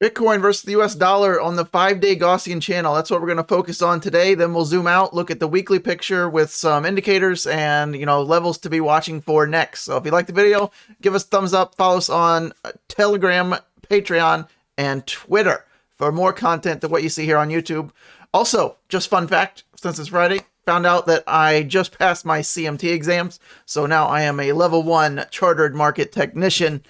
Bitcoin versus the US dollar on the 5-day Gaussian channel. That's what we're going to focus on today. Then we'll zoom out, look at the weekly picture with some indicators and, levels to be watching for next. So if you like the video, give us a thumbs up, follow us on Telegram, Patreon, and Twitter for more content than what you see here on YouTube. Also, just fun fact, since it's Friday, found out that I just passed my CMT exams. So now I am a level 1 chartered market technician.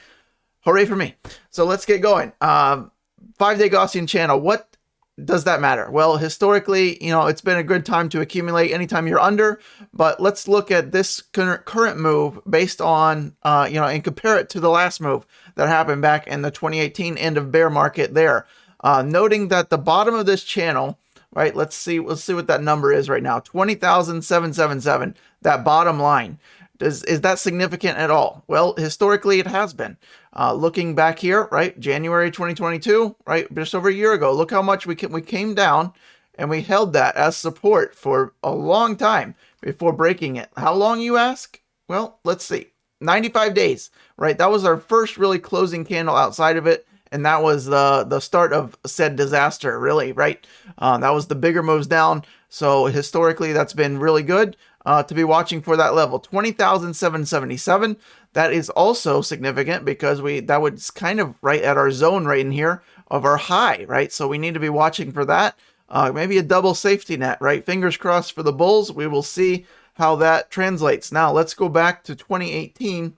Hooray for me. So let's get going. 5-day Gaussian channel. What does that matter? Well, historically, it's been a good time to accumulate anytime you're under, but let's look at this current move based on, and compare it to the last move that happened back in the 2018 end of bear market there. Noting that the bottom of this channel, right, let's see what that number is right now, 20,777, that bottom line. Is that significant at all? Well, historically it has been. Looking back here, right, January 2022, right, just over a year ago, look how much we came down and we held that as support for a long time before breaking it. How long, you ask? Well, let's see. 95 days, right? That was our first really closing candle outside of it, and that was the start of said disaster, really, right? That was the bigger moves down. So historically, that's been really good. To be watching for that level, 20,777. That is also significant because that was kind of right at our zone right in here of our high, right? So we need to be watching for that. Maybe a double safety net, right? Fingers crossed for the bulls. We will see how that translates. Now let's go back to 2018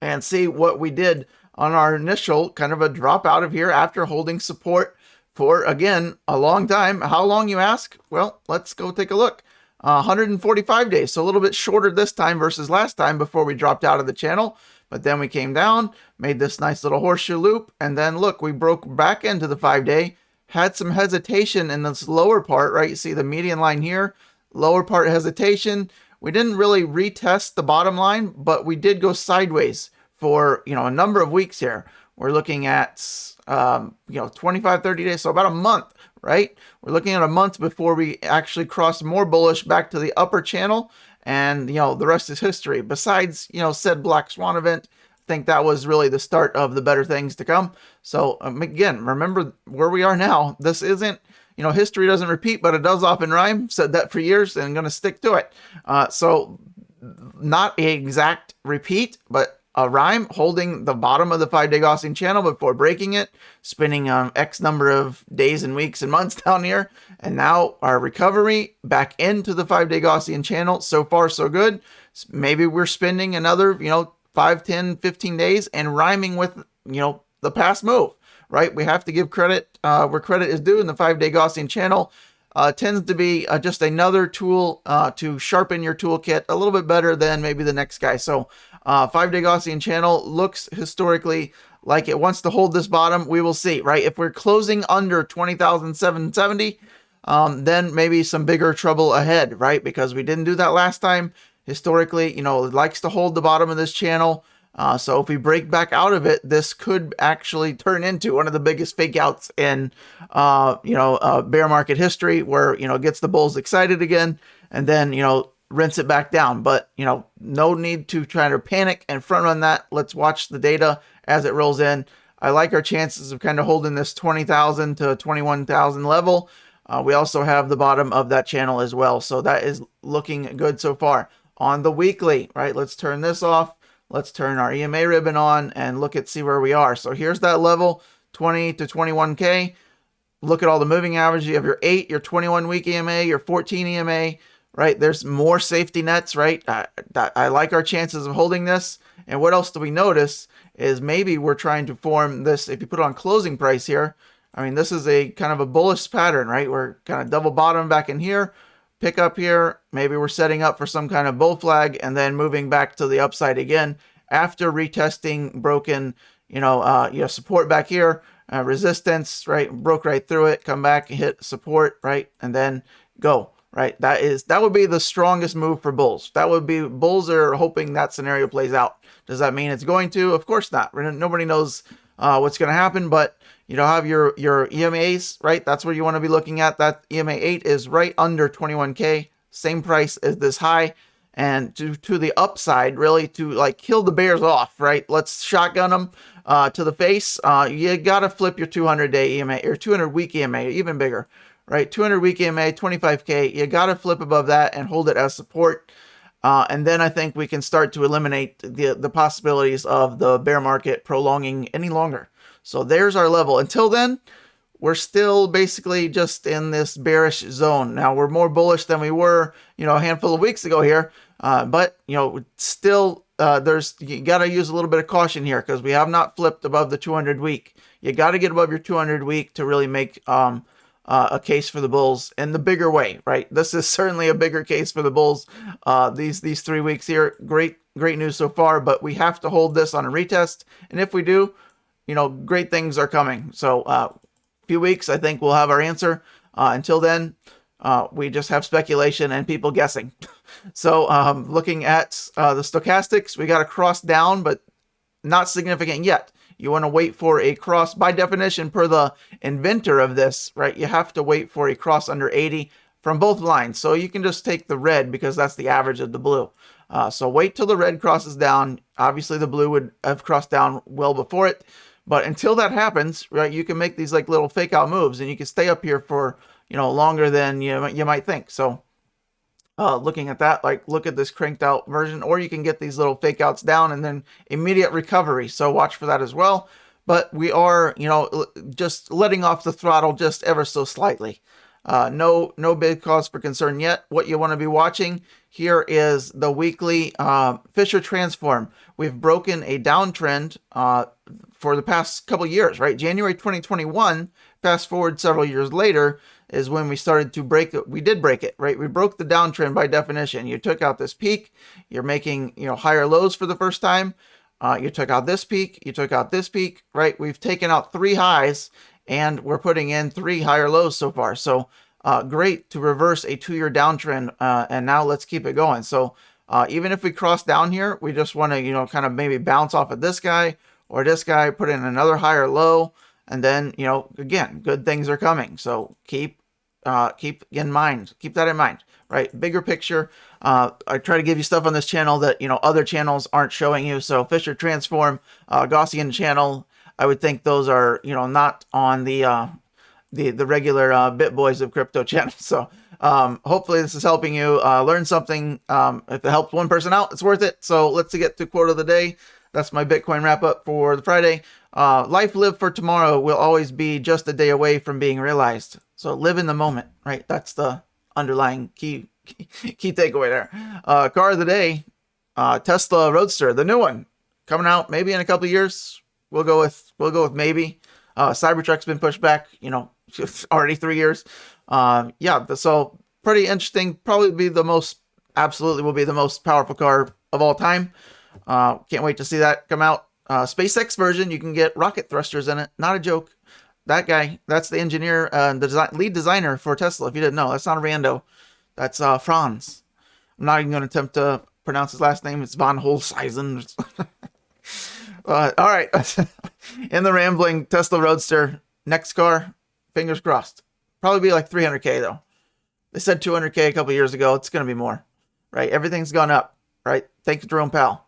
and see what we did on our initial kind of a drop out of here after holding support for, again, a long time. How long, you ask? Well, let's go take a look. 145 days, so a little bit shorter this time versus last time before we dropped out of the channel. But then we came down, made this nice little horseshoe loop, and then look, we broke back into the 5-day, had some hesitation in this lower part, right? You see the median line here, lower part hesitation. We didn't really retest the bottom line, but we did go sideways for, a number of weeks here. We're looking at, 25, 30 days, so about a month, right? We're looking at a month before we actually cross more bullish back to the upper channel, and, the rest is history. Besides, said black swan event, I think that was really the start of the better things to come. So, again, remember where we are now. This isn't, history doesn't repeat, but it does often rhyme. Said that for years and I'm going to stick to it. So, not an exact repeat, but a rhyme, holding the bottom of the 5-day Gaussian channel before breaking it, spending X number of days and weeks and months down here, and now our recovery back into the 5-day Gaussian channel. So far, so good. Maybe we're spending another, 5, 10, 15 days and rhyming with, the past move, right? We have to give credit where credit is due, in the 5-day Gaussian channel. Tends to be just another tool to sharpen your toolkit a little bit better than maybe the next guy. So 5-day Gaussian channel looks historically like it wants to hold this bottom. We will see, right? If we're closing under 20,770, then maybe some bigger trouble ahead, right? Because we didn't do that last time. Historically, it likes to hold the bottom of this channel. So if we break back out of it, this could actually turn into one of the biggest fake outs in, bear market history, where, it gets the bulls excited again and then, rinse it back down. But, no need to try to panic and front run that. Let's watch the data as it rolls in. I like our chances of kind of holding this 20,000 to 21,000 level. We also have the bottom of that channel as well. So that is looking good so far. On the weekly, right? Let's turn this off. Let's turn our EMA ribbon on and see where we are. So here's that level, 20 to 21K. Look at all the moving averages. You have your 8, your 21-week EMA, your 14 EMA, right? There's more safety nets, right? I like our chances of holding this. And what else do we notice is maybe we're trying to form this, if you put it on closing price here, I mean, this is a kind of a bullish pattern, right? We're kind of double bottom back in here, pick up here. Maybe we're setting up for some kind of bull flag and then moving back to the upside again after retesting broken, support back here, resistance, right? Broke right through it, come back and hit support, right? And then go, right? That would be the strongest move for bulls. That would be, bulls are hoping that scenario plays out. Does that mean it's going to? Of course not. Nobody knows what's going to happen, but have your EMAs, right? That's what you want to be looking at. That EMA 8 is right under 21K, same price as this high. and to the upside, really, to like kill the bears off, right? Let's shotgun them to the face. You got to flip your 200-day EMA or 200-week EMA, even bigger, right? 200-week EMA, 25K. You got to flip above that and hold it as support. And then I think we can start to eliminate the possibilities of the bear market prolonging any longer. So there's our level. Until then, we're still basically just in this bearish zone. Now, we're more bullish than we were, a handful of weeks ago here. But, still, you got to use a little bit of caution here because we have not flipped above the 200-week. You got to get above your 200-week to really make a case for the bulls in the bigger way, right? This is certainly a bigger case for the bulls. These 3 weeks here, great news so far, but we have to hold this on a retest. And if we do, great things are coming. So, few weeks, I think we'll have our answer. Until then, we just have speculation and people guessing. So looking at the stochastics, we got a cross down, but not significant yet. You want to wait for a cross. By definition, per the inventor of this, right, you have to wait for a cross under 80 from both lines. So you can just take the red because that's the average of the blue. So wait till the red crosses down. Obviously, the blue would have crossed down well before it. But until that happens, right, you can make these like little fake out moves and you can stay up here for, longer than you might think. So looking at that, like look at this cranked out version, or you can get these little fake outs down and then immediate recovery. So watch for that as well. But we are, just letting off the throttle just ever so slightly. No big cause for concern yet. What you want to be watching here is the weekly Fisher transform. We've broken a downtrend for the past couple years, right? January 2021, fast forward several years later, is when we started to break it. We did break it, right? We broke the downtrend by definition. You took out this peak. You're making, higher lows for the first time. You took out this peak. You took out this peak, right? We've taken out 3 highs and we're putting in 3 higher lows so far. So great to reverse a 2-year downtrend. And now let's keep it going. So even if we cross down here, we just want to, kind of maybe bounce off of this guy or this guy, put in another higher low. And then, again, good things are coming. So keep in mind, keep that in mind, right? Bigger picture. I try to give you stuff on this channel that, other channels aren't showing you. So Fisher Transform, Gaussian channel, I would think those are, not on the regular Bit Boys of Crypto channel. So hopefully this is helping you learn something. If it helps one person out, it's worth it. So let's get to quote of the day. That's my Bitcoin wrap up for the Friday. Life lived for tomorrow will always be just a day away from being realized. So live in the moment, right? That's the underlying key takeaway there. Car of the day, Tesla Roadster, the new one, coming out maybe in a couple of years. We'll go with maybe. Cybertruck's been pushed back, already 3 years. So pretty interesting. Probably absolutely will be the most powerful car of all time. Can't wait to see that come out. SpaceX version, you can get rocket thrusters in it. Not a joke. That guy, that's the engineer, the lead designer for Tesla. If you didn't know, that's not a rando. That's Franz. I'm not even going to attempt to pronounce his last name. It's von Holzheisen. All right. In the rambling, Tesla Roadster, next car, fingers crossed. Probably be like 300K though. They said 200K a couple years ago. It's going to be more, right? Everything's gone up, right? Thanks, Jerome Powell.